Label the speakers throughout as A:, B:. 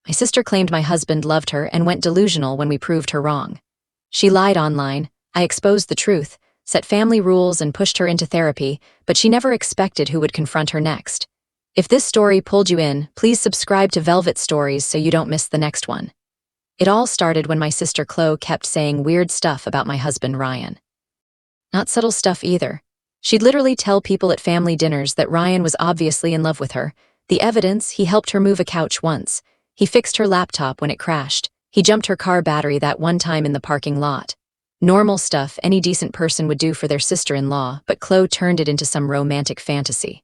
A: My sister claimed my husband loved her and went delusional when we proved her wrong. She lied online. I exposed the truth, set family rules and pushed her into therapy, but she never expected who would confront her next. If this story pulled you in, please subscribe to Velvet Stories so you don't miss the next one. It all started when my sister Chloe kept saying weird stuff about my husband Ryan. Not subtle stuff either. She'd literally tell people at family dinners that Ryan was obviously in love with her. The evidence: he helped her move a couch once. He fixed her laptop when it crashed. He jumped her car battery that one time in the parking lot. Normal stuff any decent person would do for their sister-in-law, but Chloe turned it into some romantic fantasy.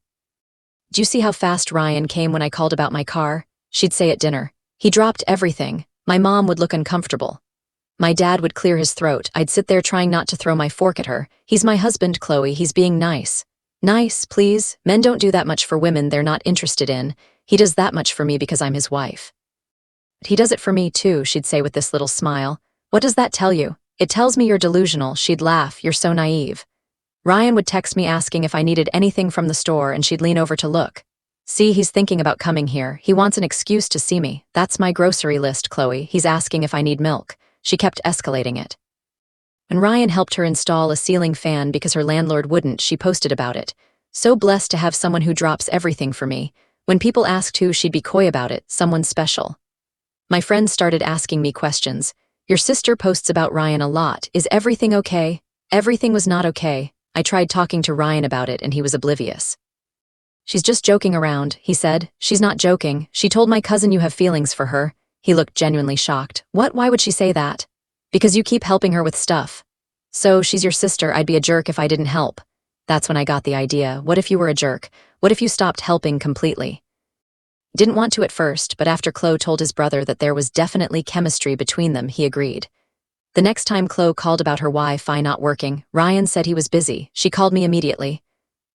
A: "Do you see how fast Ryan came when I called about my car?" she'd say at dinner. "He dropped everything." My mom would look uncomfortable. My dad would clear his throat. I'd sit there trying not to throw my fork at her. "He's my husband, Chloe. He's being nice." "Nice, please. Men don't do that much for women they're not interested in. He does that much for me because I'm his wife." "But he does it for me too," she'd say with this little smile. "What does that tell you?" "It tells me you're delusional." She'd laugh. "You're so naive." Ryan would text me asking if I needed anything from the store, and she'd lean over to look. "See, he's thinking about coming here. He wants an excuse to see me. That's my grocery list, Chloe. He's asking if I need milk." She kept escalating it. When Ryan helped her install a ceiling fan because her landlord wouldn't, she posted about it. "So blessed to have someone who drops everything for me." When people asked who, she'd be coy about it. "Someone special." My friends started asking me questions. "Your sister posts about Ryan a lot. Is everything okay?" Everything was not okay. I tried talking to Ryan about it and he was oblivious. "She's just joking around," he said. "She's not joking. She told my cousin you have feelings for her." He looked genuinely shocked. "What? Why would she say that?" "Because you keep helping her with stuff." "So, she's your sister. I'd be a jerk if I didn't help." That's when I got the idea. What if you were a jerk? What if you stopped helping completely? Didn't want to at first, but after Chloe told his brother that there was definitely chemistry between them, he agreed. The next time Chloe called about her Wi-Fi not working, Ryan said he was busy. She called me immediately.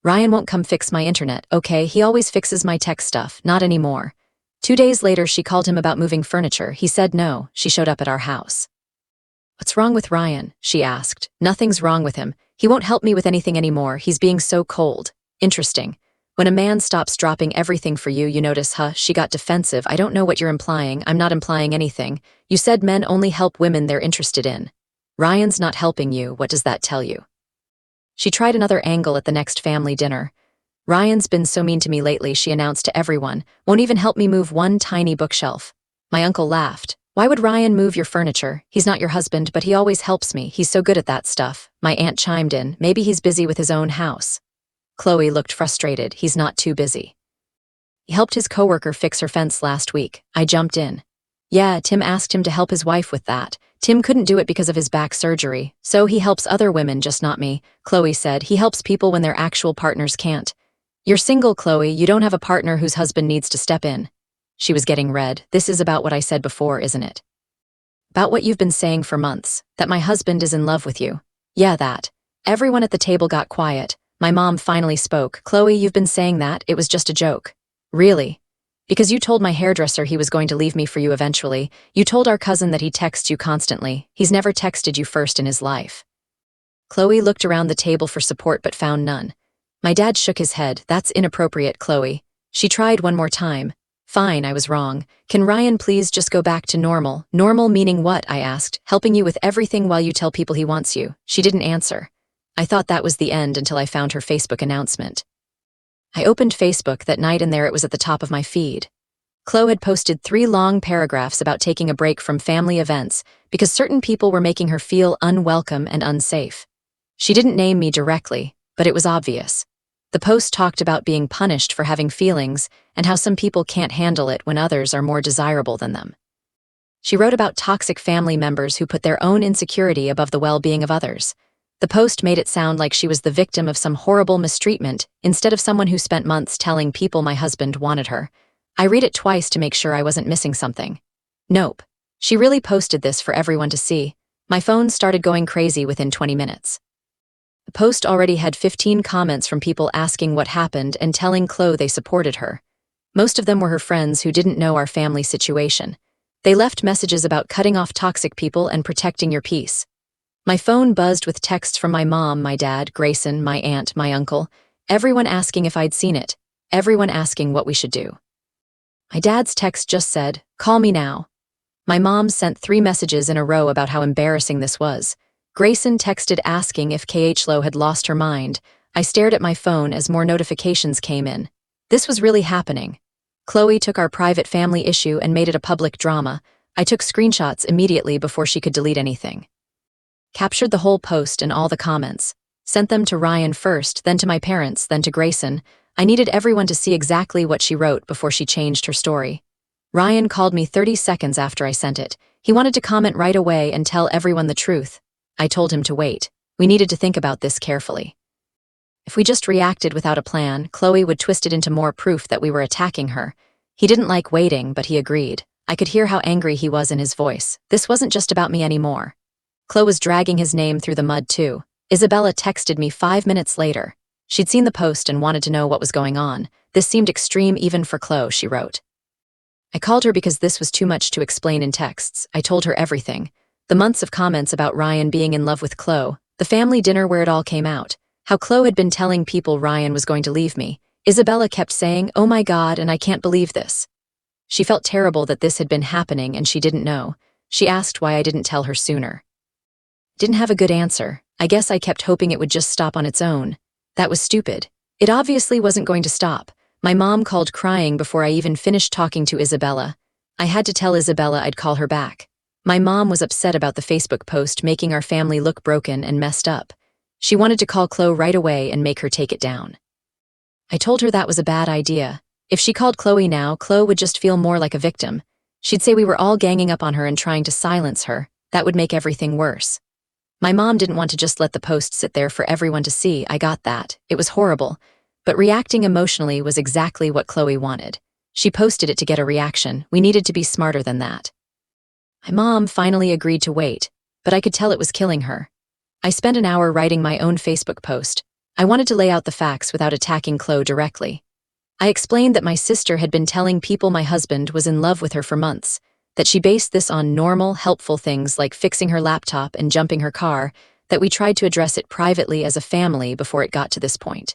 A: "Ryan won't come fix my internet, okay? He always fixes my tech stuff. Not anymore." 2 days later, she called him about moving furniture. He said no. She showed up at our house. "What's wrong with Ryan?" she asked. "Nothing's wrong with him. He won't help me with anything anymore. He's being so cold." "Interesting. When a man stops dropping everything for you, you notice, huh?" She got defensive. "I don't know what you're implying." "I'm not implying anything. You said men only help women they're interested in. Ryan's not helping you. What does that tell you?" She tried another angle at the next family dinner. "Ryan's been so mean to me lately," she announced to everyone. "Won't even help me move one tiny bookshelf." My uncle laughed. "Why would Ryan move your furniture? He's not your husband, but he always helps me. He's so good at that stuff." My aunt chimed in. "Maybe he's busy with his own house." Chloe looked frustrated. "He's not too busy. He helped his coworker fix her fence last week." I jumped in. "Yeah, Tim asked him to help his wife with that. Tim couldn't do it because of his back surgery, so he helps other women, just not me." Chloe said. "He helps people when their actual partners can't." "You're single, Chloe. You don't have a partner whose husband needs to step in." She was getting red. "This is about what I said before, isn't it? About what you've been saying for months, that my husband is in love with you." "Yeah, that." Everyone at the table got quiet. My mom finally spoke. "Chloe, you've been saying that. It was just a joke." "Really?" "Because you told my hairdresser he was going to leave me for you eventually. You told our cousin that he texts you constantly. He's never texted you first in his life." Chloe looked around the table for support but found none. My dad shook his head. "That's inappropriate, Chloe." She tried one more time. "Fine, I was wrong. Can Ryan please just go back to normal?" "Normal meaning what?" I asked. "Helping you with everything while you tell people he wants you." She didn't answer. I thought that was the end until I found her Facebook announcement. I opened Facebook that night and there it was at the top of my feed. Chloe had posted 3 long paragraphs about taking a break from family events because certain people were making her feel unwelcome and unsafe. She didn't name me directly, but it was obvious. The post talked about being punished for having feelings and how some people can't handle it when others are more desirable than them. She wrote about toxic family members who put their own insecurity above the well-being of others. The post made it sound like she was the victim of some horrible mistreatment instead of someone who spent months telling people my husband wanted her. I read it twice to make sure I wasn't missing something. Nope. She really posted this for everyone to see. My phone started going crazy within 20 minutes. The post already had 15 comments from people asking what happened and telling Chloe they supported her. Most of them were her friends who didn't know our family situation. They left messages about cutting off toxic people and protecting your peace. My phone buzzed with texts from my mom, my dad, Grayson, my aunt, my uncle, everyone asking if I'd seen it, everyone asking what we should do. My dad's text just said, "Call me now." My mom sent 3 messages in a row about how embarrassing this was. Grayson texted asking if KH Low had lost her mind. I stared at my phone as more notifications came in. This was really happening. Chloe took our private family issue and made it a public drama. I took screenshots immediately before she could delete anything. Captured the whole post and all the comments. Sent them to Ryan first, then to my parents, then to Grayson. I needed everyone to see exactly what she wrote before she changed her story. Ryan called me 30 seconds after I sent it. He wanted to comment right away and tell everyone the truth. I told him to wait. We needed to think about this carefully. If we just reacted without a plan, Chloe would twist it into more proof that we were attacking her. He didn't like waiting, but he agreed. I could hear how angry he was in his voice. This wasn't just about me anymore. Chloe was dragging his name through the mud too. Isabella texted me 5 minutes later. She'd seen the post and wanted to know what was going on. This seemed extreme even for Chloe, she wrote. I called her because this was too much to explain in texts. I told her everything. The months of comments about Ryan being in love with Chloe, the family dinner where it all came out, how Chloe had been telling people Ryan was going to leave me. Isabella kept saying, "Oh my God, and I can't believe this." She felt terrible that this had been happening and she didn't know. She asked why I didn't tell her sooner. Didn't have a good answer. I guess I kept hoping it would just stop on its own. That was stupid. It obviously wasn't going to stop. My mom called crying before I even finished talking to Isabella. I had to tell Isabella I'd call her back. My mom was upset about the Facebook post making our family look broken and messed up. She wanted to call Chloe right away and make her take it down. I told her that was a bad idea. If she called Chloe now, Chloe would just feel more like a victim. She'd say we were all ganging up on her and trying to silence her. That would make everything worse. My mom didn't want to just let the post sit there for everyone to see. I got that. It was horrible. But reacting emotionally was exactly what Chloe wanted. She posted it to get a reaction. We needed to be smarter than that. My mom finally agreed to wait, but I could tell it was killing her. I spent an hour writing my own Facebook post. I wanted to lay out the facts without attacking Chloe directly. I explained that my sister had been telling people my husband was in love with her for months, that she based this on normal, helpful things like fixing her laptop and jumping her car, that we tried to address it privately as a family before it got to this point.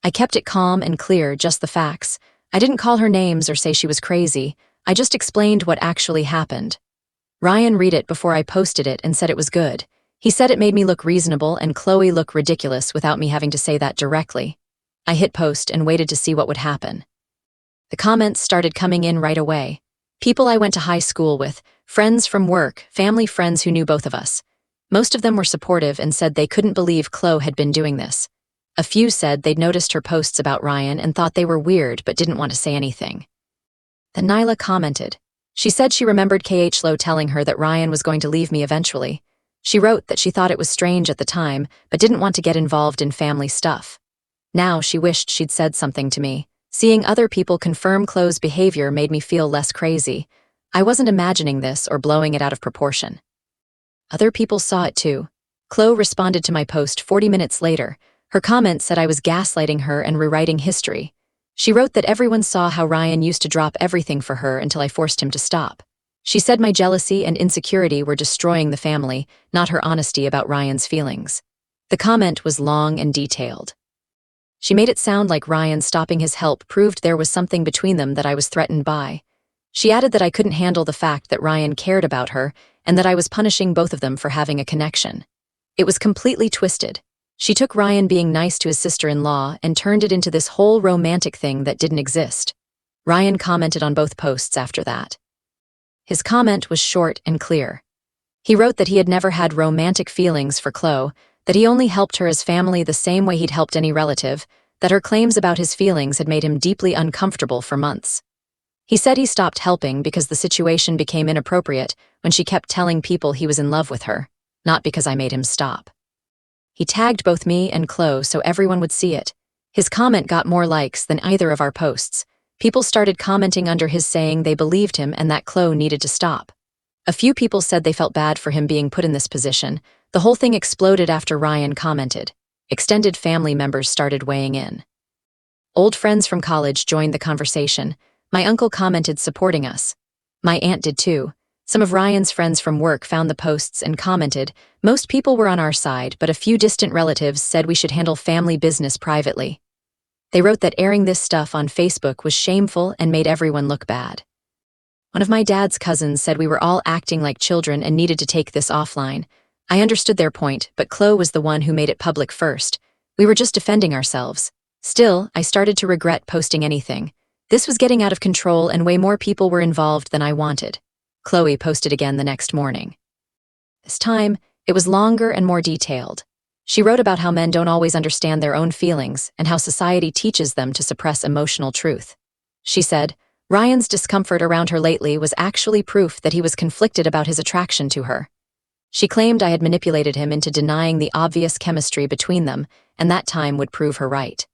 A: I kept it calm and clear, just the facts. I didn't call her names or say she was crazy. I just explained what actually happened. Ryan read it before I posted it and said it was good. He said it made me look reasonable and Chloe look ridiculous without me having to say that directly. I hit post and waited to see what would happen. The comments started coming in right away. People I went to high school with, friends from work, family friends who knew both of us. Most of them were supportive and said they couldn't believe Chloe had been doing this. A few said they'd noticed her posts about Ryan and thought they were weird but didn't want to say anything. Then Nyla commented. She said she remembered KH Low telling her that Ryan was going to leave me eventually. She wrote that she thought it was strange at the time but didn't want to get involved in family stuff. Now she wished she'd said something to me. Seeing other people confirm Chloe's behavior made me feel less crazy. I wasn't imagining this or blowing it out of proportion. Other people saw it too. Chloe responded to my post 40 minutes later. Her comment said I was gaslighting her and rewriting history. She wrote that everyone saw how Ryan used to drop everything for her until I forced him to stop. She said my jealousy and insecurity were destroying the family, not her honesty about Ryan's feelings. The comment was long and detailed. She made it sound like Ryan stopping his help proved there was something between them that I was threatened by. She added that I couldn't handle the fact that Ryan cared about her and that I was punishing both of them for having a connection. It was completely twisted. She took Ryan being nice to his sister-in-law and turned it into this whole romantic thing that didn't exist. Ryan commented on both posts after that. His comment was short and clear. He wrote that he had never had romantic feelings for Chloe, that he only helped her as family the same way he'd helped any relative, that her claims about his feelings had made him deeply uncomfortable for months. He said he stopped helping because the situation became inappropriate when she kept telling people he was in love with her, not because I made him stop. He tagged both me and Chloe so everyone would see it. His comment got more likes than either of our posts. People started commenting under his saying they believed him and that Chloe needed to stop. A few people said they felt bad for him being put in this position. The whole thing exploded after Ryan commented. Extended family members started weighing in. Old friends from college joined the conversation. My uncle commented supporting us. My aunt did too. Some of Ryan's friends from work found the posts and commented. Most people were on our side, but a few distant relatives said we should handle family business privately. They wrote that airing this stuff on Facebook was shameful and made everyone look bad. One of my dad's cousins said we were all acting like children and needed to take this offline. I understood their point, but Chloe was the one who made it public first. We were just defending ourselves. Still, I started to regret posting anything. This was getting out of control and way more people were involved than I wanted. Chloe posted again the next morning. This time, it was longer and more detailed. She wrote about how men don't always understand their own feelings and how society teaches them to suppress emotional truth. She said, Ryan's discomfort around her lately was actually proof that he was conflicted about his attraction to her. She claimed I had manipulated him into denying the obvious chemistry between them, and that time would prove her right.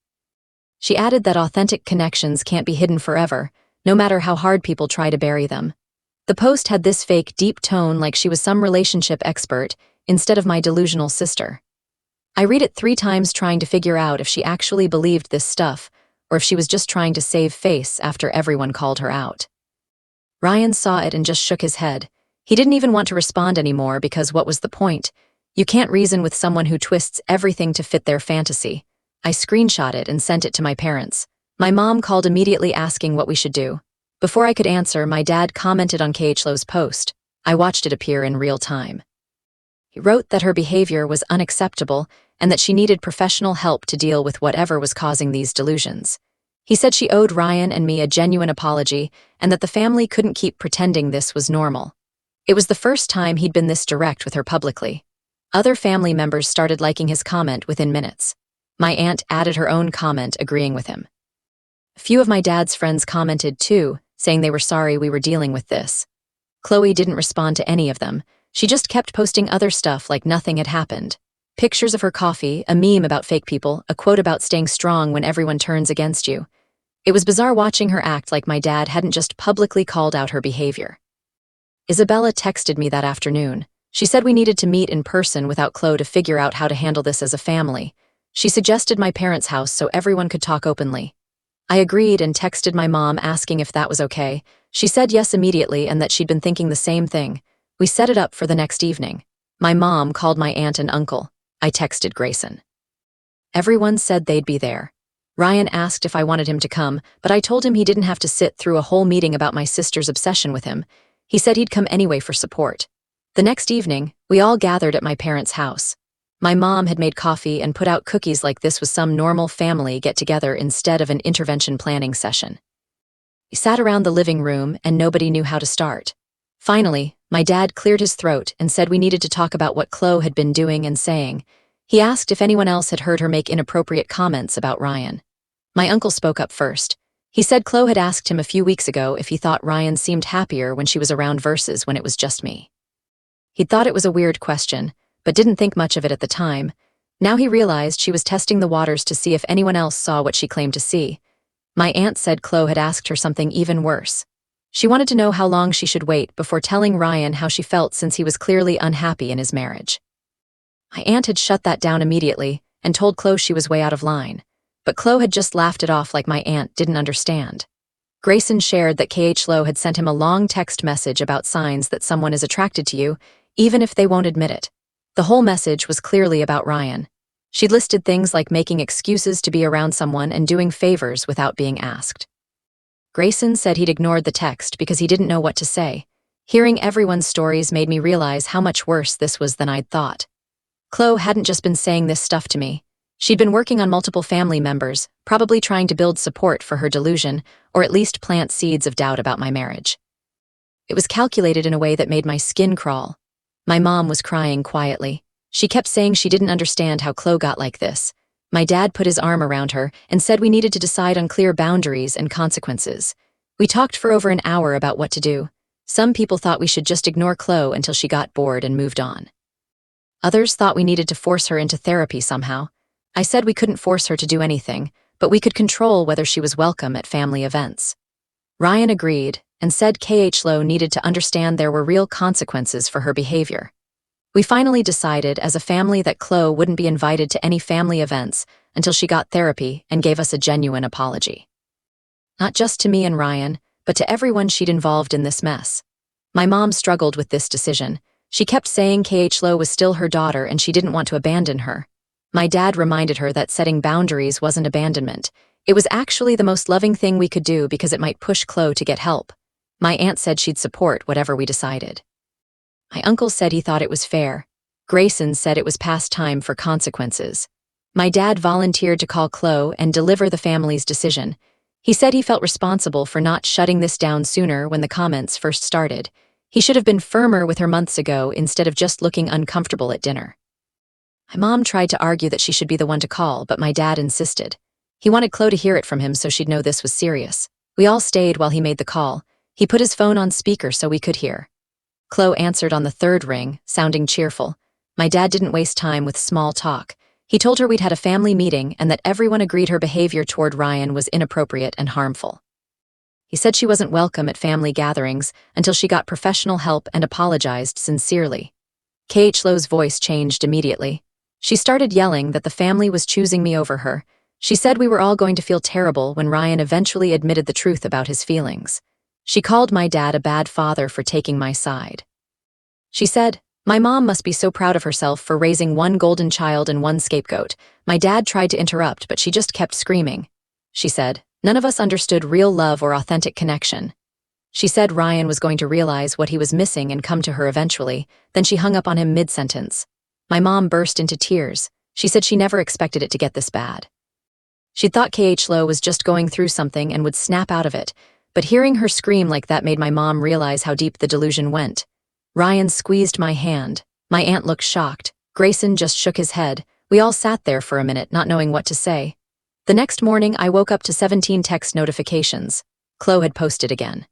A: She added that authentic connections can't be hidden forever, no matter how hard people try to bury them. The post had this fake, deep tone like she was some relationship expert instead of my delusional sister. I read it 3 times trying to figure out if she actually believed this stuff, or if she was just trying to save face after everyone called her out. Ryan saw it and just shook his head. He didn't even want to respond anymore because what was the point? You can't reason with someone who twists everything to fit their fantasy. I screenshot it and sent it to my parents. My mom called immediately asking what we should do. Before I could answer, my dad commented on KHLO's post. I watched it appear in real time. He wrote that her behavior was unacceptable and that she needed professional help to deal with whatever was causing these delusions. He said she owed Ryan and me a genuine apology and that the family couldn't keep pretending this was normal. It was the first time he'd been this direct with her publicly. Other family members started liking his comment within minutes. My aunt added her own comment agreeing with him. A few of my dad's friends commented too, saying they were sorry we were dealing with this. Chloe didn't respond to any of them. She just kept posting other stuff like nothing had happened. Pictures of her coffee, a meme about fake people, a quote about staying strong when everyone turns against you. It was bizarre watching her act like my dad hadn't just publicly called out her behavior. Isabella texted me that afternoon. She said we needed to meet in person without Chloe to figure out how to handle this as a family. She suggested my parents' house so everyone could talk openly. I agreed and texted my mom asking if that was okay. She said yes immediately and that she'd been thinking the same thing. We set it up for the next evening. My mom called my aunt and uncle. I texted Grayson. Everyone said they'd be there. Ryan asked if I wanted him to come, but I told him he didn't have to sit through a whole meeting about my sister's obsession with him. He said he'd come anyway for support. The next evening, we all gathered at my parents' house. My mom had made coffee and put out cookies like this was some normal family get-together instead of an intervention planning session. We sat around the living room and nobody knew how to start. Finally, my dad cleared his throat and said we needed to talk about what Chloe had been doing and saying. He asked if anyone else had heard her make inappropriate comments about Ryan. My uncle spoke up first. He said Chloe had asked him a few weeks ago if he thought Ryan seemed happier when she was around versus when it was just me. He'd thought it was a weird question, but didn't think much of it at the time. Now he realized she was testing the waters to see if anyone else saw what she claimed to see. My aunt said Chloe had asked her something even worse. She wanted to know how long she should wait before telling Ryan how she felt since he was clearly unhappy in his marriage. My aunt had shut that down immediately and told Chloe she was way out of line. But Chloe had just laughed it off like my aunt didn't understand. Grayson shared that KHLO had sent him a long text message about signs that someone is attracted to you, even if they won't admit it. The whole message was clearly about Ryan. She'd listed things like making excuses to be around someone and doing favors without being asked. Grayson said he'd ignored the text because he didn't know what to say. Hearing everyone's stories made me realize how much worse this was than I'd thought. Chloe hadn't just been saying this stuff to me. She'd been working on multiple family members, probably trying to build support for her delusion, or at least plant seeds of doubt about my marriage. It was calculated in a way that made my skin crawl. My mom was crying quietly. She kept saying she didn't understand how Chloe got like this. My dad put his arm around her and said we needed to decide on clear boundaries and consequences. We talked for over an hour about what to do. Some people thought we should just ignore Chloe until she got bored and moved on. Others thought we needed to force her into therapy somehow. I said we couldn't force her to do anything, but we could control whether she was welcome at family events. Ryan agreed and said KHLO needed to understand there were real consequences for her behavior. We finally decided as a family that Chloe wouldn't be invited to any family events until she got therapy and gave us a genuine apology. Not just to me and Ryan, but to everyone she'd involved in this mess. My mom struggled with this decision. She kept saying KHLO was still her daughter and she didn't want to abandon her. My dad reminded her that setting boundaries wasn't abandonment, It was actually the most loving thing we could do because it might push Chloe to get help. My aunt said she'd support whatever we decided. My uncle said he thought it was fair. Grayson said it was past time for consequences. My dad volunteered to call Chloe and deliver the family's decision. He said he felt responsible for not shutting this down sooner when the comments first started. He should have been firmer with her months ago instead of just looking uncomfortable at dinner. My mom tried to argue that she should be the one to call, but my dad insisted. He wanted Chloe to hear it from him so she'd know this was serious. We all stayed while he made the call. He put his phone on speaker so we could hear. Chloe answered on the third ring, sounding cheerful. My dad didn't waste time with small talk. He told her we'd had a family meeting and that everyone agreed her behavior toward Ryan was inappropriate and harmful. He said she wasn't welcome at family gatherings until she got professional help and apologized sincerely. Chloe's voice changed immediately. She started yelling that the family was choosing me over her. She said we were all going to feel terrible when Ryan eventually admitted the truth about his feelings. She called my dad a bad father for taking my side. She said, "My mom must be so proud of herself for raising one golden child and one scapegoat." My dad tried to interrupt, but she just kept screaming. She said, "None of us understood real love or authentic connection." She said Ryan was going to realize what he was missing and come to her eventually, then she hung up on him mid-sentence. My mom burst into tears. She said she never expected it to get this bad. She'd thought Chloe was just going through something and would snap out of it, but hearing her scream like that made my mom realize how deep the delusion went. Ryan squeezed my hand. My aunt looked shocked. Grayson just shook his head. We all sat there for a minute, not knowing what to say. The next morning, I woke up to 17 text notifications. Chloe had posted again.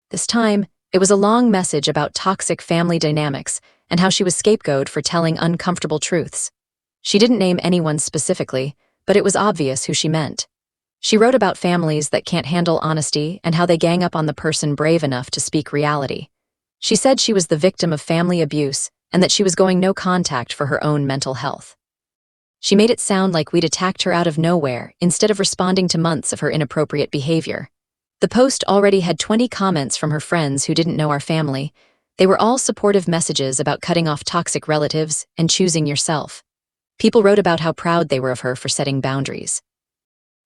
A: This time, it was a long message about toxic family dynamics and how she was scapegoated for telling uncomfortable truths. She didn't name anyone specifically, but it was obvious who she meant. She wrote about families that can't handle honesty and how they gang up on the person brave enough to speak reality. She said she was the victim of family abuse and that she was going no contact for her own mental health. She made it sound like we'd attacked her out of nowhere instead of responding to months of her inappropriate behavior. The post already had 20 comments from her friends who didn't know our family. They were all supportive messages about cutting off toxic relatives and choosing yourself. People wrote about how proud they were of her for setting boundaries.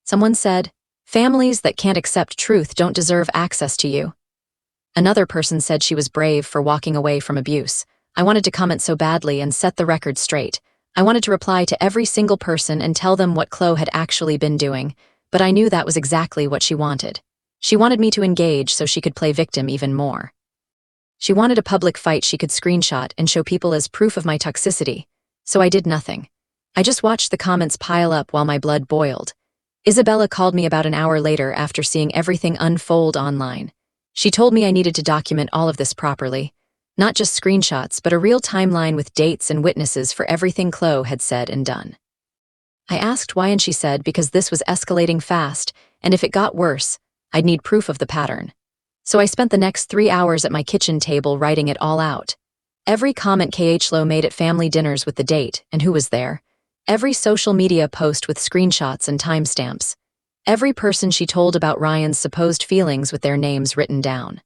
A: Someone said, "Families that can't accept truth don't deserve access to you." Another person said she was brave for walking away from abuse. I wanted to comment so badly and set the record straight. I wanted to reply to every single person and tell them what Chloe had actually been doing, but I knew that was exactly what she wanted. She wanted me to engage so she could play victim even more. She wanted a public fight she could screenshot and show people as proof of my toxicity, so I did nothing. I just watched the comments pile up while my blood boiled. Isabella called me about an hour later after seeing everything unfold online. She told me I needed to document all of this properly. Not just screenshots, but a real timeline with dates and witnesses for everything Chloe had said and done. I asked why and she said because this was escalating fast, and if it got worse, I'd need proof of the pattern. So I spent the next 3 hours at my kitchen table writing it all out. Every comment Chloe made at family dinners with the date and who was there. Every social media post with screenshots and timestamps. Every person she told about Ryan's supposed feelings with their names written down.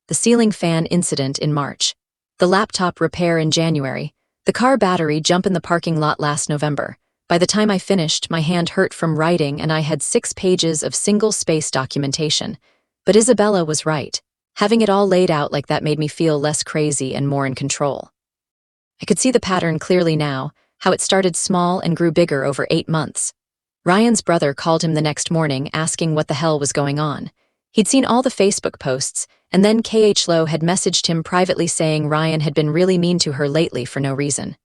A: The ceiling fan incident in March. The laptop repair in January. The car battery jump in the parking lot last November. By the time I finished, my hand hurt from writing and I had 6 pages of single-space documentation. But Isabella was right. Having it all laid out like that made me feel less crazy and more in control. I could see the pattern clearly now, how it started small and grew bigger over 8 months. Ryan's brother called him the next morning asking what the hell was going on. He'd seen all the Facebook posts, and then Chloe had messaged him privately saying Ryan had been really mean to her lately for no reason.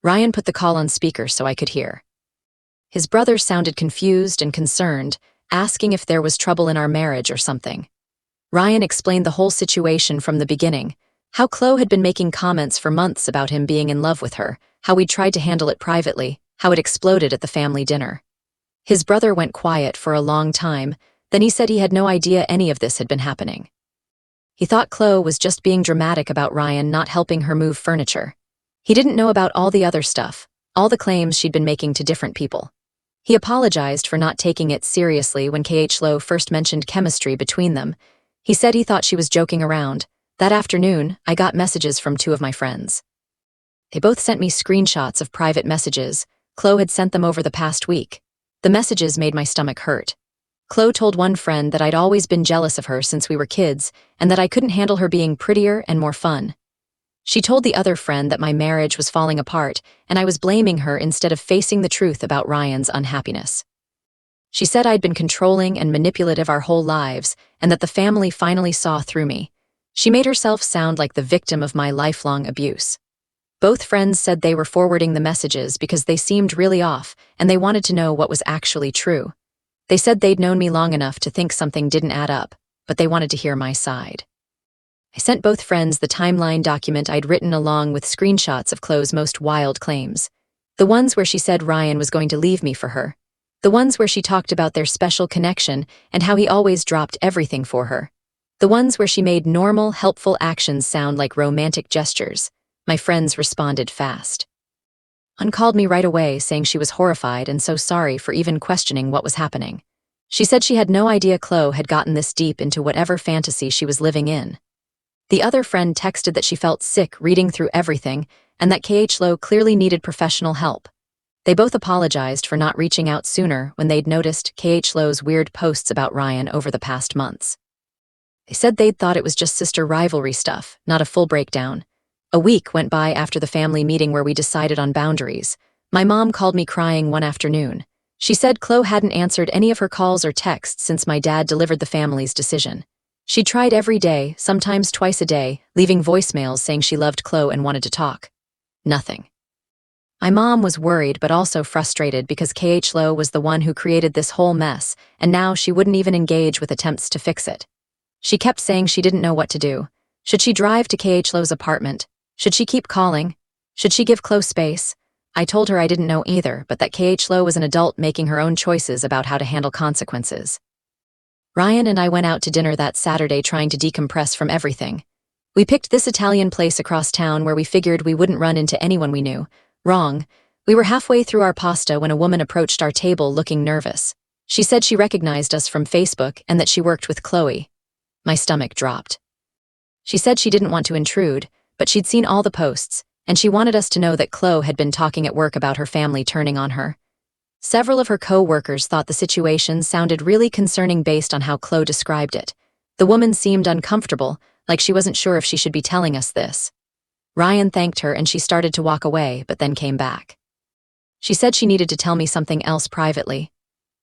A: Ryan put the call on speaker so I could hear. His brother sounded confused and concerned, asking if there was trouble in our marriage or something. Ryan explained the whole situation from the beginning, how Chloe had been making comments for months about him being in love with her, how we'd tried to handle it privately, how it exploded at the family dinner. His brother went quiet for a long time, then he said he had no idea any of this had been happening. He thought Chloe was just being dramatic about Ryan not helping her move furniture. He didn't know about all the other stuff, all the claims she'd been making to different people. He apologized for not taking it seriously when Chloe first mentioned chemistry between them. He said he thought she was joking around. That afternoon, I got messages from 2 of my friends. They both sent me screenshots of private messages. Chloe had sent them over the past week. The messages made my stomach hurt. Chloe told one friend that I'd always been jealous of her since we were kids and that I couldn't handle her being prettier and more fun. She told the other friend that my marriage was falling apart and I was blaming her instead of facing the truth about Ryan's unhappiness. She said I'd been controlling and manipulative our whole lives and that the family finally saw through me. She made herself sound like the victim of my lifelong abuse. Both friends said they were forwarding the messages because they seemed really off and they wanted to know what was actually true. They said they'd known me long enough to think something didn't add up, but they wanted to hear my side. I sent both friends the timeline document I'd written along with screenshots of Chloe's most wild claims. The ones where she said Ryan was going to leave me for her. The ones where she talked about their special connection and how he always dropped everything for her. The ones where she made normal, helpful actions sound like romantic gestures. My friends responded fast. One called me right away saying she was horrified and so sorry for even questioning what was happening. She said she had no idea Chloe had gotten this deep into whatever fantasy she was living in. The other friend texted that she felt sick reading through everything and that Chloe clearly needed professional help. They both apologized for not reaching out sooner when they'd noticed Chloe's weird posts about Ryan over the past months. They said they'd thought it was just sister rivalry stuff, not a full breakdown. A week went by after the family meeting where we decided on boundaries. My mom called me crying one afternoon. She said Chloe hadn't answered any of her calls or texts since my dad delivered the family's decision. She tried every day, sometimes twice a day, leaving voicemails saying she loved Chloe and wanted to talk. Nothing. My mom was worried but also frustrated because Chloe was the one who created this whole mess, and now she wouldn't even engage with attempts to fix it. She kept saying she didn't know what to do. Should she drive to Chloe's apartment? Should she keep calling? Should she give Chloe space? I told her I didn't know either, but that Chloe was an adult making her own choices about how to handle consequences. Ryan and I went out to dinner that Saturday trying to decompress from everything. We picked this Italian place across town where we figured we wouldn't run into anyone we knew. Wrong. We were halfway through our pasta when a woman approached our table looking nervous. She said she recognized us from Facebook and that she worked with Chloe. My stomach dropped. She said she didn't want to intrude, but she'd seen all the posts, and she wanted us to know that Chloe had been talking at work about her family turning on her. Several of her co-workers thought the situation sounded really concerning based on how Chloe described it. The woman seemed uncomfortable, like she wasn't sure if she should be telling us this. Ryan thanked her and she started to walk away, but then came back. She said she needed to tell me something else privately.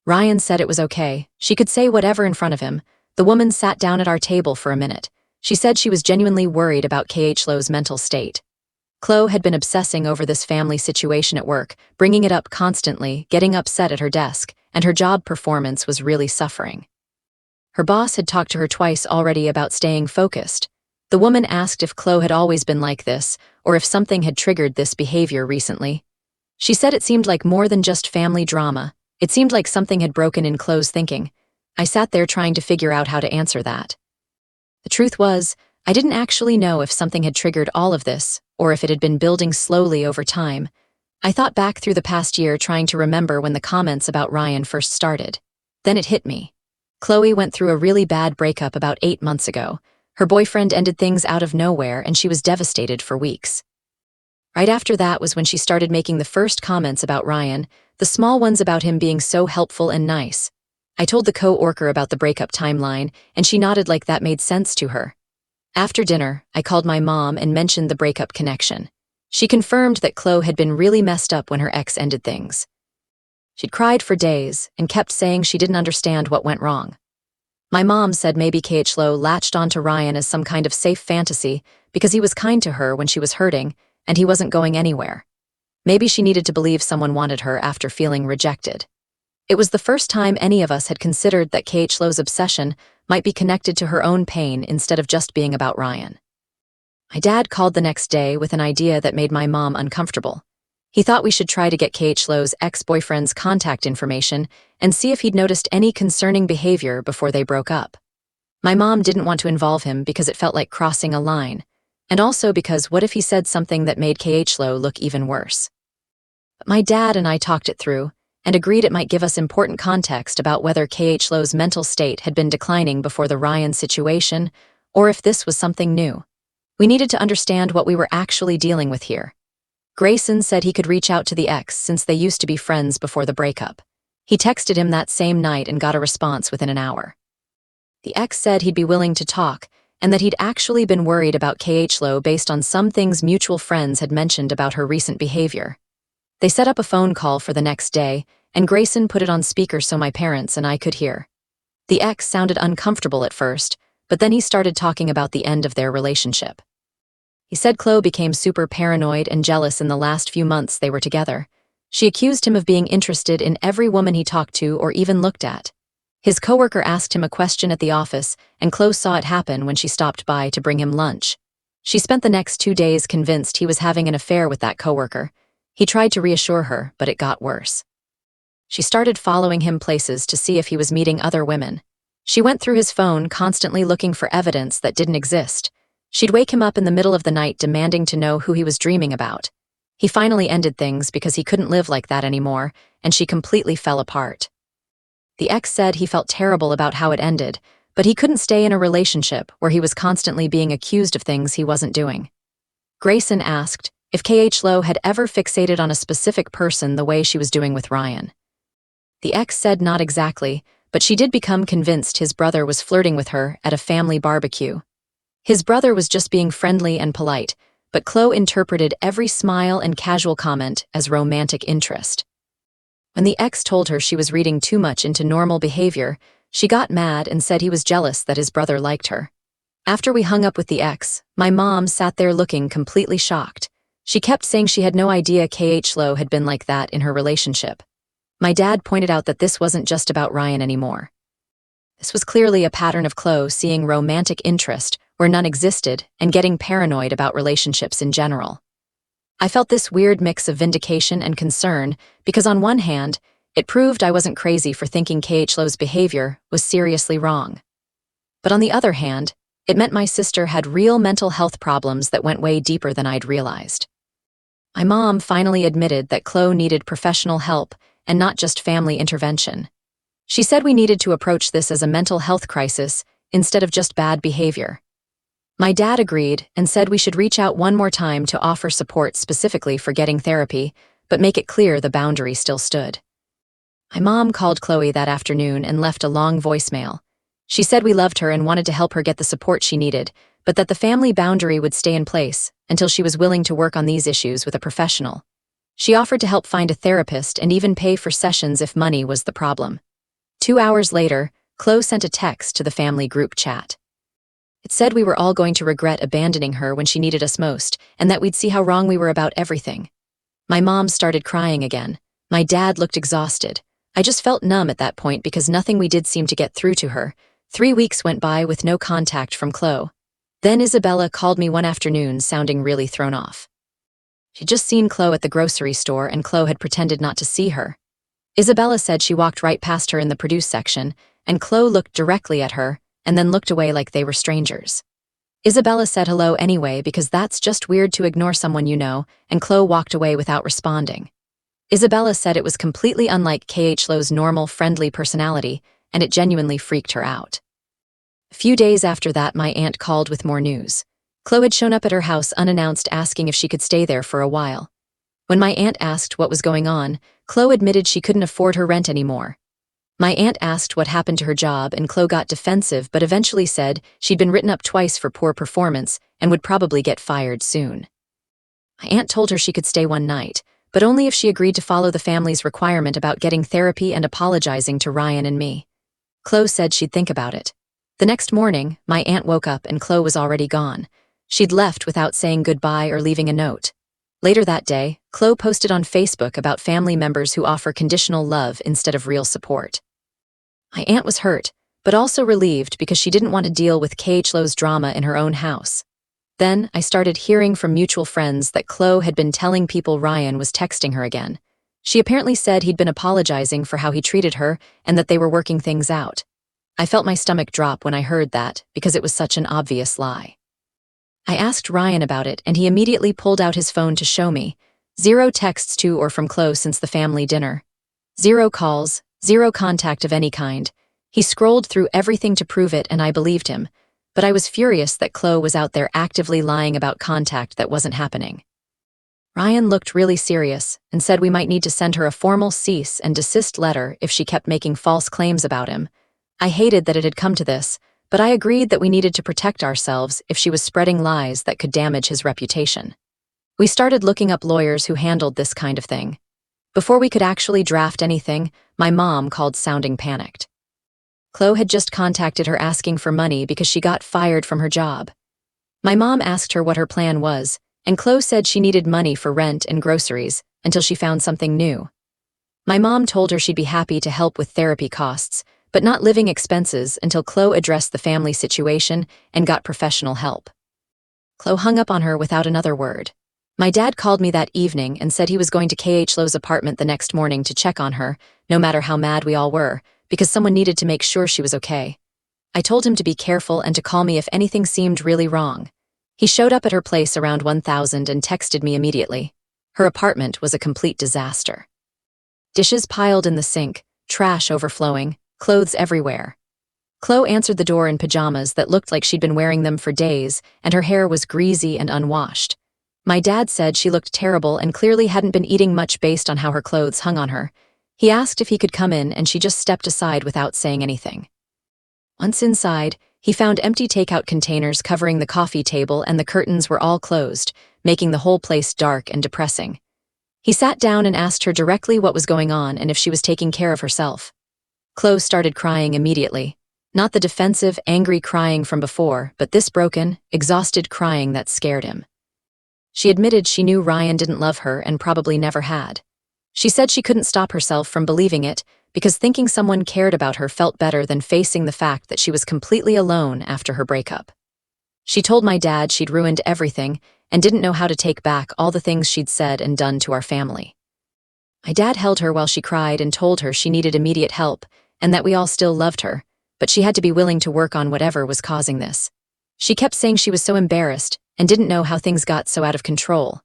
A: Ryan said it was okay. She could say whatever in front of him. The woman sat down at our table for a minute. She said she was genuinely worried about Chloe's mental state. Chloe had been obsessing over this family situation at work, bringing it up constantly, getting upset at her desk, and her job performance was really suffering. Her boss had talked to her twice already about staying focused. The woman asked if Chloe had always been like this, or if something had triggered this behavior recently. She said it seemed like more than just family drama. It seemed like something had broken in Chloe's thinking. I sat there trying to figure out how to answer that. The truth was, I didn't actually know if something had triggered all of this, or if it had been building slowly over time. I thought back through the past year trying to remember when the comments about Ryan first started. Then it hit me. Chloe went through a really bad breakup about 8 months ago. Her boyfriend ended things out of nowhere and she was devastated for weeks. Right after that was when she started making the first comments about Ryan, the small ones about him being so helpful and nice. I told the co-worker about the breakup timeline, and she nodded like that made sense to her. After dinner, I called my mom and mentioned the breakup connection. She confirmed that Chloe had been really messed up when her ex ended things. She'd cried for days and kept saying she didn't understand what went wrong. My mom said maybe Chloe latched onto Ryan as some kind of safe fantasy because he was kind to her when she was hurting and he wasn't going anywhere. Maybe she needed to believe someone wanted her after feeling rejected. It was the first time any of us had considered that Chloe's obsession might be connected to her own pain instead of just being about Ryan. My dad called the next day with an idea that made my mom uncomfortable. He thought we should try to get Chloe's ex-boyfriend's contact information and see if he'd noticed any concerning behavior before they broke up. My mom didn't want to involve him because it felt like crossing a line, and also because what if he said something that made Chloe look even worse? But my dad and I talked it through, and agreed it might give us important context about whether Chloe's mental state had been declining before the Ryan situation, or if this was something new. We needed to understand what we were actually dealing with here. Grayson said he could reach out to the ex since they used to be friends before the breakup. He texted him that same night and got a response within an hour. The ex said he'd be willing to talk, and that he'd actually been worried about KHLO based on some things mutual friends had mentioned about her recent behavior. They set up a phone call for the next day, and Grayson put it on speaker so my parents and I could hear. The ex sounded uncomfortable at first, but then he started talking about the end of their relationship. He said Chloe became super paranoid and jealous in the last few months they were together. She accused him of being interested in every woman he talked to or even looked at. His coworker asked him a question at the office, and Chloe saw it happen when she stopped by to bring him lunch. She spent the next 2 days convinced he was having an affair with that coworker. He tried to reassure her, but it got worse. She started following him places to see if he was meeting other women. She went through his phone constantly looking for evidence that didn't exist. She'd wake him up in the middle of the night demanding to know who he was dreaming about. He finally ended things because he couldn't live like that anymore, and she completely fell apart. The ex said he felt terrible about how it ended, but he couldn't stay in a relationship where he was constantly being accused of things he wasn't doing. Grayson asked if KHLO had ever fixated on a specific person the way she was doing with Ryan. The ex said not exactly, but she did become convinced his brother was flirting with her at a family barbecue. His brother was just being friendly and polite, but Chloe interpreted every smile and casual comment as romantic interest. When the ex told her she was reading too much into normal behavior, she got mad and said he was jealous that his brother liked her. After we hung up with the ex, my mom sat there looking completely shocked. She kept saying she had no idea KHLO had been like that in her relationship. My dad pointed out that this wasn't just about Ryan anymore. This was clearly a pattern of Chloe seeing romantic interest where none existed and getting paranoid about relationships in general. I felt this weird mix of vindication and concern because on one hand, it proved I wasn't crazy for thinking KHLO's behavior was seriously wrong. But on the other hand, it meant my sister had real mental health problems that went way deeper than I'd realized. My mom finally admitted that Chloe needed professional help and not just family intervention. She said we needed to approach this as a mental health crisis instead of just bad behavior. My dad agreed and said we should reach out one more time to offer support specifically for getting therapy, but make it clear the boundary still stood. My mom called Chloe that afternoon and left a long voicemail. She said we loved her and wanted to help her get the support she needed, but that the family boundary would stay in place until she was willing to work on these issues with a professional. She offered to help find a therapist and even pay for sessions if money was the problem. 2 hours later, Chloe sent a text to the family group chat. It said we were all going to regret abandoning her when she needed us most, and that we'd see how wrong we were about everything. My mom started crying again. My dad looked exhausted. I just felt numb at that point because nothing we did seemed to get through to her. 3 weeks went by with no contact from Chloe. Then Isabella called me one afternoon, sounding really thrown off. She'd just seen Chloe at the grocery store, and Chloe had pretended not to see her. Isabella said she walked right past her in the produce section, and Chloe looked directly at her, and then looked away like they were strangers. Isabella said hello anyway because that's just weird to ignore someone you know, and Chloe walked away without responding. Isabella said it was completely unlike KHLO's normal, friendly personality, and it genuinely freaked her out. A few days after that, my aunt called with more news. Chloe had shown up at her house unannounced, asking if she could stay there for a while. When my aunt asked what was going on, Chloe admitted she couldn't afford her rent anymore. My aunt asked what happened to her job, and Chloe got defensive but eventually said she'd been written up twice for poor performance and would probably get fired soon. My aunt told her she could stay one night, but only if she agreed to follow the family's requirement about getting therapy and apologizing to Ryan and me. Chloe said she'd think about it. The next morning, my aunt woke up and Chloe was already gone. She'd left without saying goodbye or leaving a note. Later that day, Chloe posted on Facebook about family members who offer conditional love instead of real support. My aunt was hurt, but also relieved because she didn't want to deal with KHLO's drama in her own house. Then, I started hearing from mutual friends that Chloe had been telling people Ryan was texting her again. She apparently said he'd been apologizing for how he treated her and that they were working things out. I felt my stomach drop when I heard that because it was such an obvious lie. I asked Ryan about it, and he immediately pulled out his phone to show me. 0 texts to or from Chloe since the family dinner. 0 calls, 0 contact of any kind. He scrolled through everything to prove it, and I believed him. But I was furious that Chloe was out there actively lying about contact that wasn't happening. Ryan looked really serious and said we might need to send her a formal cease and desist letter if she kept making false claims about him. I hated that it had come to this, but I agreed that we needed to protect ourselves if she was spreading lies that could damage his reputation. We started looking up lawyers who handled this kind of thing. Before we could actually draft anything, my mom called sounding panicked. Chloe had just contacted her asking for money because she got fired from her job. My mom asked her what her plan was, and Chloe said she needed money for rent and groceries until she found something new. My mom told her she'd be happy to help with therapy costs, but not living expenses until Chloe addressed the family situation and got professional help. Chloe hung up on her without another word. My dad called me that evening and said he was going to Chloe's apartment the next morning to check on her, no matter how mad we all were, because someone needed to make sure she was okay. I told him to be careful and to call me if anything seemed really wrong. He showed up at her place around 1000 and texted me immediately. Her apartment was a complete disaster. Dishes piled in the sink, trash overflowing, clothes everywhere. Chloe answered the door in pajamas that looked like she'd been wearing them for days, and her hair was greasy and unwashed. My dad said she looked terrible and clearly hadn't been eating much based on how her clothes hung on her. He asked if he could come in and she just stepped aside without saying anything. Once inside, he found empty takeout containers covering the coffee table and the curtains were all closed, making the whole place dark and depressing. He sat down and asked her directly what was going on and if she was taking care of herself. Chloe started crying immediately. Not the defensive, angry crying from before, but this broken, exhausted crying that scared him. She admitted she knew Ryan didn't love her and probably never had. She said she couldn't stop herself from believing it because thinking someone cared about her felt better than facing the fact that she was completely alone after her breakup. She told my dad she'd ruined everything and didn't know how to take back all the things she'd said and done to our family. My dad held her while she cried and told her she needed immediate help and that we all still loved her, but she had to be willing to work on whatever was causing this. She kept saying she was so embarrassed and didn't know how things got so out of control.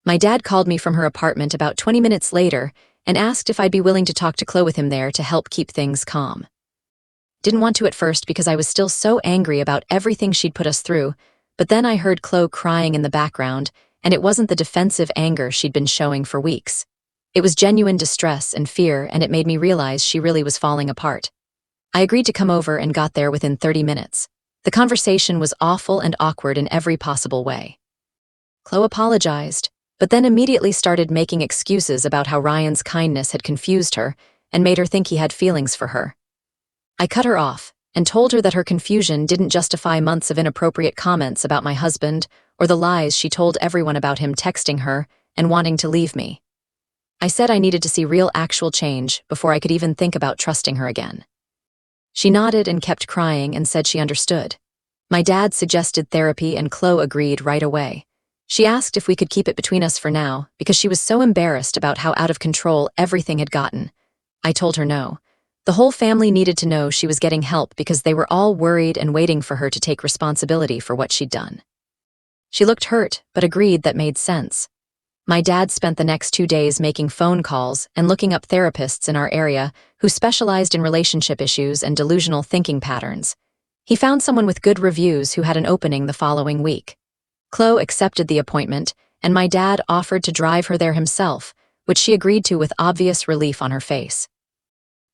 A: My dad called me from her apartment about 20 minutes later and asked if I'd be willing to talk to Chloe with him there to help keep things calm. Didn't want to at first because I was still so angry about everything she'd put us through, but then I heard Chloe crying in the background, and it wasn't the defensive anger she'd been showing for weeks. It was genuine distress and fear, and it made me realize she really was falling apart. I agreed to come over and got there within 30 minutes. The conversation was awful and awkward in every possible way. Chloe apologized, but then immediately started making excuses about how Ryan's kindness had confused her and made her think he had feelings for her. I cut her off and told her that her confusion didn't justify months of inappropriate comments about my husband or the lies she told everyone about him texting her and wanting to leave me. I said I needed to see real actual change before I could even think about trusting her again. She nodded and kept crying and said she understood. My dad suggested therapy and Chloe agreed right away. She asked if we could keep it between us for now because she was so embarrassed about how out of control everything had gotten. I told her no. The whole family needed to know she was getting help because they were all worried and waiting for her to take responsibility for what she'd done. She looked hurt, but agreed that made sense. My dad spent the next 2 days making phone calls and looking up therapists in our area who specialized in relationship issues and delusional thinking patterns. He found someone with good reviews who had an opening the following week. Chloe accepted the appointment, and my dad offered to drive her there himself, which she agreed to with obvious relief on her face.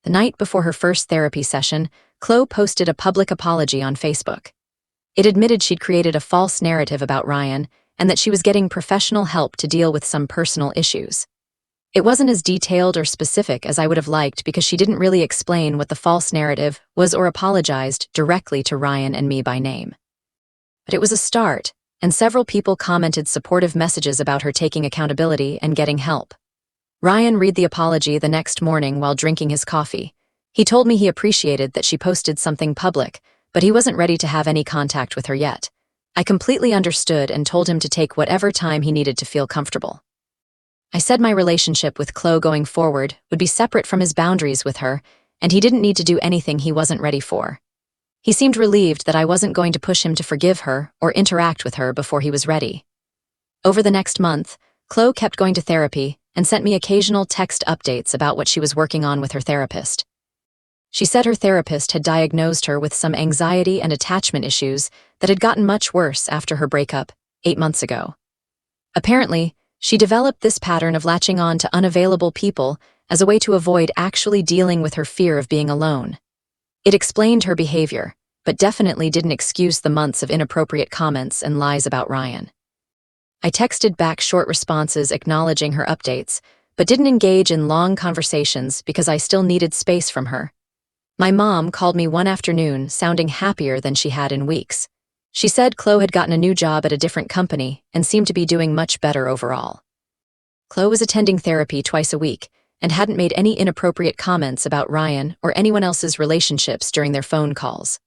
A: The night before her first therapy session, Chloe posted a public apology on Facebook. It admitted she'd created a false narrative about Ryan and that she was getting professional help to deal with some personal issues. It wasn't as detailed or specific as I would have liked because she didn't really explain what the false narrative was or apologized directly to Ryan and me by name. But it was a start, and several people commented supportive messages about her taking accountability and getting help. Ryan read the apology the next morning while drinking his coffee. He told me he appreciated that she posted something public, but he wasn't ready to have any contact with her yet. I completely understood and told him to take whatever time he needed to feel comfortable. I said my relationship with Chloe going forward would be separate from his boundaries with her, and he didn't need to do anything he wasn't ready for. He seemed relieved that I wasn't going to push him to forgive her or interact with her before he was ready. Over the next month, Chloe kept going to therapy and sent me occasional text updates about what she was working on with her therapist. She said her therapist had diagnosed her with some anxiety and attachment issues that had gotten much worse after her breakup 8 months ago. Apparently, She developed this pattern of latching on to unavailable people as a way to avoid actually dealing with her fear of being alone. It explained her behavior, but definitely didn't excuse the months of inappropriate comments and lies about Ryan. I texted back short responses acknowledging her updates, but didn't engage in long conversations because I still needed space from her. My mom called me one afternoon, sounding happier than she had in weeks. She said Chloe had gotten a new job at a different company and seemed to be doing much better overall. Chloe was attending therapy twice a week and hadn't made any inappropriate comments about Ryan or anyone else's relationships during their phone calls.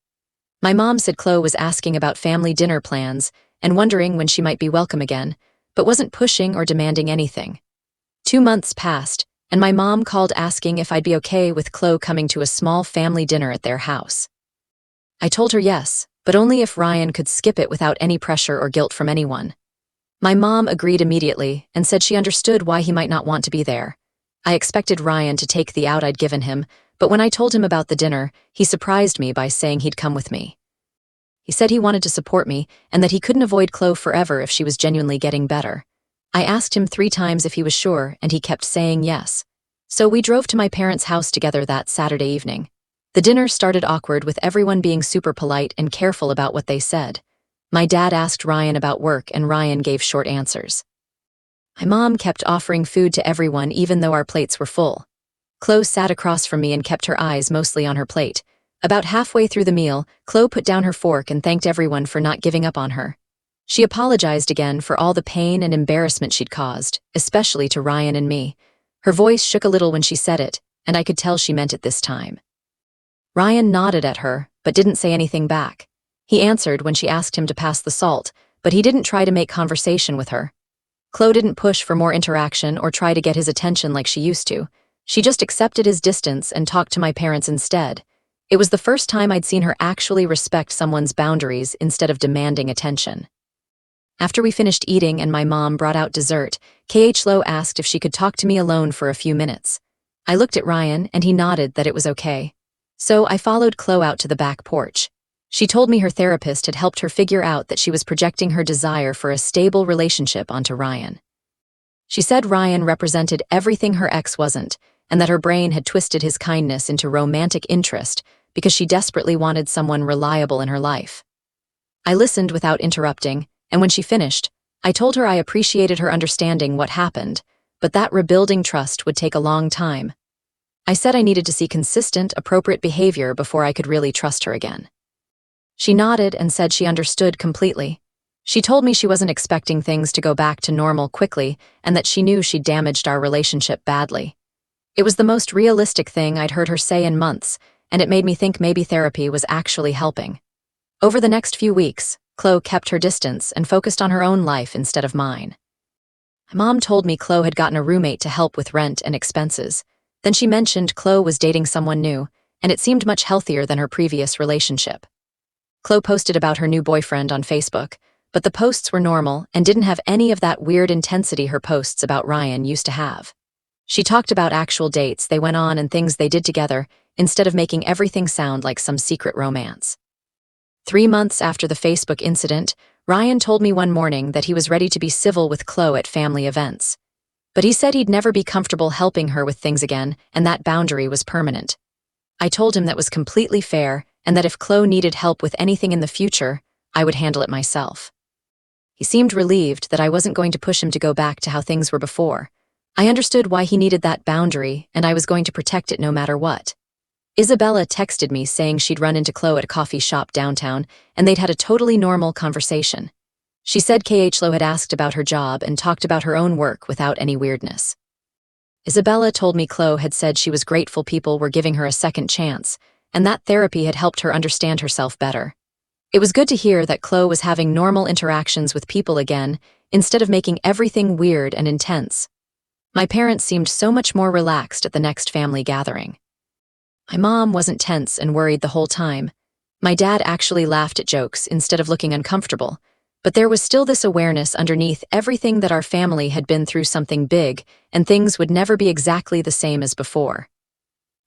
A: My mom said Chloe was asking about family dinner plans and wondering when she might be welcome again, but wasn't pushing or demanding anything. 2 months passed, and my mom called asking if I'd be okay with Chloe coming to a small family dinner at their house. I told her yes, but only if Ryan could skip it without any pressure or guilt from anyone. My mom agreed immediately and said she understood why he might not want to be there. I expected Ryan to take the out I'd given him, but when I told him about the dinner, he surprised me by saying he'd come with me. He said he wanted to support me and that he couldn't avoid Chloe forever if she was genuinely getting better. I asked him 3 times if he was sure, and he kept saying yes. So we drove to my parents' house together that Saturday evening. The dinner started awkward with everyone being super polite and careful about what they said. My dad asked Ryan about work and Ryan gave short answers. My mom kept offering food to everyone even though our plates were full. Chloe sat across from me and kept her eyes mostly on her plate. About halfway through the meal, Chloe put down her fork and thanked everyone for not giving up on her. She apologized again for all the pain and embarrassment she'd caused, especially to Ryan and me. Her voice shook a little when she said it, and I could tell she meant it this time. Ryan nodded at her, but didn't say anything back. He answered when she asked him to pass the salt, but he didn't try to make conversation with her. Chloe didn't push for more interaction or try to get his attention like she used to. She just accepted his distance and talked to my parents instead. It was the first time I'd seen her actually respect someone's boundaries instead of demanding attention. After we finished eating and my mom brought out dessert, Chloe asked if she could talk to me alone for a few minutes. I looked at Ryan and he nodded that it was okay. So I followed Chloe out to the back porch. She told me her therapist had helped her figure out that she was projecting her desire for a stable relationship onto Ryan. She said Ryan represented everything her ex wasn't, and that her brain had twisted his kindness into romantic interest because she desperately wanted someone reliable in her life. I listened without interrupting, and when she finished, I told her I appreciated her understanding what happened, but that rebuilding trust would take a long time. I said I needed to see consistent, appropriate behavior before I could really trust her again. She nodded and said she understood completely. She told me she wasn't expecting things to go back to normal quickly and that she knew she'd damaged our relationship badly. It was the most realistic thing I'd heard her say in months, and it made me think maybe therapy was actually helping. Over the next few weeks, Chloe kept her distance and focused on her own life instead of mine. My mom told me Chloe had gotten a roommate to help with rent and expenses. Then she mentioned Chloe was dating someone new, and it seemed much healthier than her previous relationship. Chloe posted about her new boyfriend on Facebook, but the posts were normal and didn't have any of that weird intensity her posts about Ryan used to have. She talked about actual dates they went on and things they did together, instead of making everything sound like some secret romance. 3 months after the Facebook incident, Ryan told me one morning that he was ready to be civil with Chloe at family events. But he said he'd never be comfortable helping her with things again, and that boundary was permanent. I told him that was completely fair, and that if Chloe needed help with anything in the future, I would handle it myself. He seemed relieved that I wasn't going to push him to go back to how things were before. I understood why he needed that boundary, and I was going to protect it no matter what. Isabella texted me saying she'd run into Chloe at a coffee shop downtown, and they'd had a totally normal conversation. She said Chloe had asked about her job and talked about her own work without any weirdness. Isabella told me Chloe had said she was grateful people were giving her a second chance, and that therapy had helped her understand herself better. It was good to hear that Chloe was having normal interactions with people again, instead of making everything weird and intense. My parents seemed so much more relaxed at the next family gathering. My mom wasn't tense and worried the whole time. My dad actually laughed at jokes instead of looking uncomfortable, but there was still this awareness underneath everything that our family had been through something big and things would never be exactly the same as before.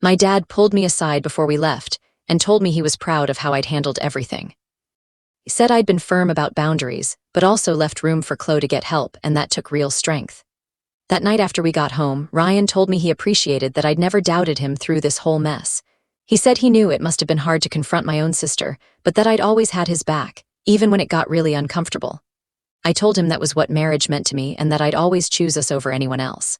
A: My dad pulled me aside before we left and told me he was proud of how I'd handled everything. He said I'd been firm about boundaries, but also left room for Chloe to get help, and that took real strength. That night after we got home, Ryan told me he appreciated that I'd never doubted him through this whole mess. He said he knew it must have been hard to confront my own sister, but that I'd always had his back, even when it got really uncomfortable. I told him that was what marriage meant to me and that I'd always choose us over anyone else.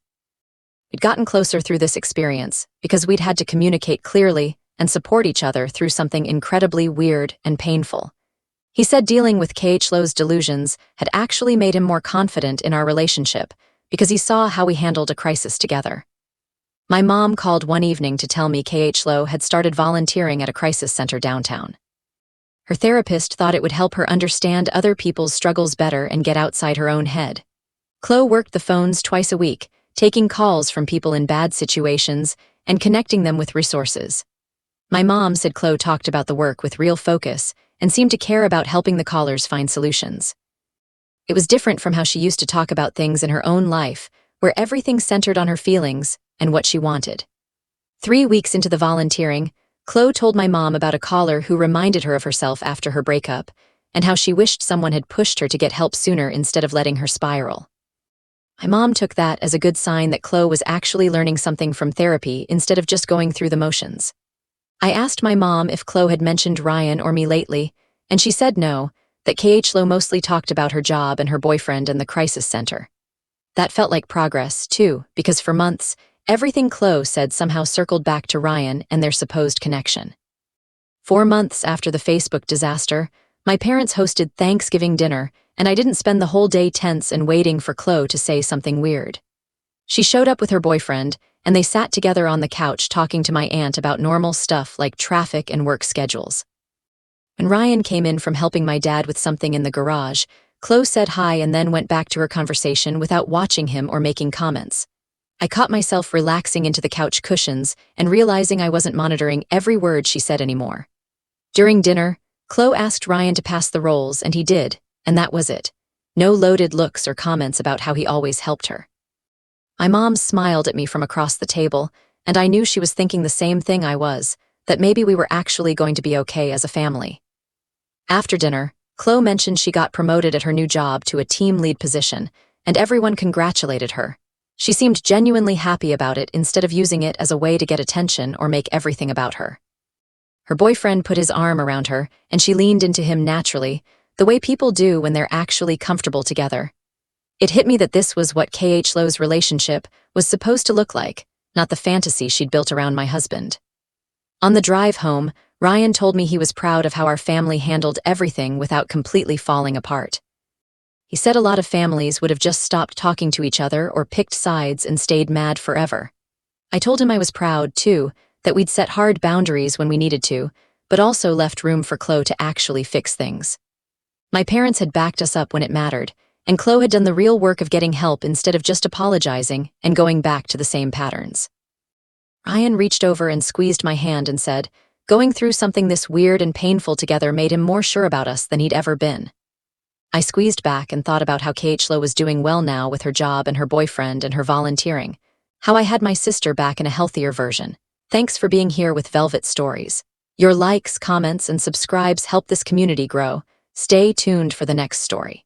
A: We'd gotten closer through this experience because we'd had to communicate clearly and support each other through something incredibly weird and painful. He said dealing with Lo's delusions had actually made him more confident in our relationship because he saw how we handled a crisis together. My mom called one evening to tell me Lo had started volunteering at a crisis center downtown. Her therapist thought it would help her understand other people's struggles better and get outside her own head. Chloe worked the phones twice a week, taking calls from people in bad situations and connecting them with resources. My mom said Chloe talked about the work with real focus and seemed to care about helping the callers find solutions. It was different from how she used to talk about things in her own life, where everything centered on her feelings and what she wanted. 3 weeks into the volunteering, Chloe told my mom about a caller who reminded her of herself after her breakup and how she wished someone had pushed her to get help sooner instead of letting her spiral. My mom took that as a good sign that Chloe was actually learning something from therapy instead of just going through the motions. I asked my mom if Chloe had mentioned Ryan or me lately, and she said no, that Lo mostly talked about her job and her boyfriend and the crisis center. That felt like progress, too, because for months, everything Chloe said somehow circled back to Ryan and their supposed connection. 4 months after the Facebook disaster, my parents hosted Thanksgiving dinner, and I didn't spend the whole day tense and waiting for Chloe to say something weird. She showed up with her boyfriend, and they sat together on the couch talking to my aunt about normal stuff like traffic and work schedules. When Ryan came in from helping my dad with something in the garage, Chloe said hi and then went back to her conversation without watching him or making comments. I caught myself relaxing into the couch cushions and realizing I wasn't monitoring every word she said anymore. During dinner, Chloe asked Ryan to pass the rolls, and he did, and that was it. No loaded looks or comments about how he always helped her. My mom smiled at me from across the table, and I knew she was thinking the same thing I was, that maybe we were actually going to be okay as a family. After dinner, Chloe mentioned she got promoted at her new job to a team lead position, and everyone congratulated her. She seemed genuinely happy about it instead of using it as a way to get attention or make everything about her. Her boyfriend put his arm around her, and she leaned into him naturally, the way people do when they're actually comfortable together. It hit me that this was what Lo's relationship was supposed to look like, not the fantasy she'd built around my husband. On the drive home, Ryan told me he was proud of how our family handled everything without completely falling apart. He said a lot of families would have just stopped talking to each other or picked sides and stayed mad forever. I told him I was proud, too, that we'd set hard boundaries when we needed to, but also left room for Chloe to actually fix things. My parents had backed us up when it mattered, and Chloe had done the real work of getting help instead of just apologizing and going back to the same patterns. Ryan reached over and squeezed my hand and said, going through something this weird and painful together made him more sure about us than he'd ever been. I squeezed back and thought about how Lo was doing well now with her job and her boyfriend and her volunteering, how I had my sister back in a healthier version. Thanks for being here with Velvet Stories. Your likes, comments, and subscribes help this community grow. Stay tuned for the next story.